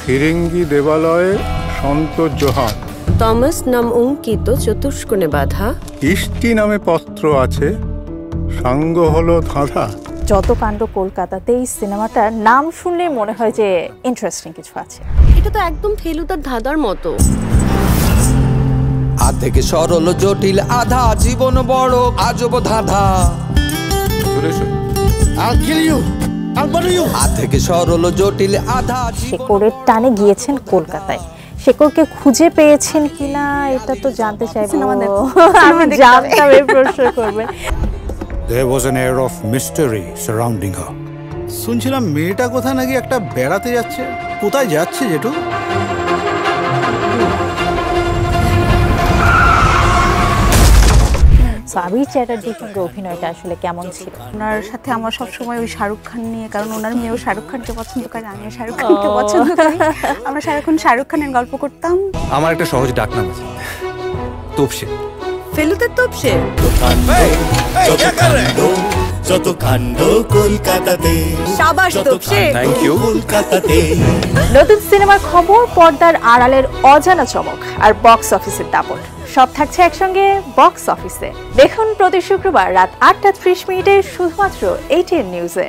ফিরিঙ্গি দেবালয়ে সন্তোষ Johar. Thomas নাম অঙ্কিত, চতুষ্কোণে বাঁধা। ইষ্টি নামে পত্র আছে, সাঙ্গ হলো ধাঁধা। যত কাণ্ড কলকাতাতে, এই সিনেমাটার নাম শুনলে মনে হয় যে ইন্টারেস্টিং কিছু আছে। এটা তো একদম ফেলুদার ধাঁধার মতো। আ থেকে সরল জটিল আধা, জীবন বড় আজব ধাঁধা। আ থেকে সরল জটিল আধা। শেকড়ের টানে গিয়েছেন কলকাতায়, শেকড়কে খুঁজে পেয়েছেন কিনা এটা তো জানতে চাইবো। আমি জানতাম এই প্রশ্ন করবেন। There was an air of mystery surrounding her. শুনছিলাম মেয়েটা কোথায় নাকি একটা বেড়াতে যাচ্ছে। কোথায় যাচ্ছে জেঠু? আবির চ্যাটার্জির সঙ্গে অভিনয়টা আসলে কেমন ছিল? ওনার সাথে আমার সবসময় ওই শাহরুখ খান নিয়ে, কারণ ওনার মেয়েও শাহরুখ খানকে পছন্দ করে, আমিও শাহরুখ খানকে পছন্দ করি। আমরা সারাক্ষণ শাহরুখ খানের গল্প করতাম। আমার একটা সহজ ডাকনাম আছে, তোপসে। ফেলুদার তোপসে। যত কাণ্ড কলকাতাতে, সাবাস তোপসে। Thank you. কলকাতাতে নতুন সিনেমার খবর, পর্দার আড়ালের অজানা চমক আর বক্স অফিসের দাপট সব থাকছে একসঙ্গে বক্স অফিসে। দেখুন প্রতি শুক্রবার রাত ৮টা ৩০ মিনিটে শুধুমাত্র ATN নিউজে।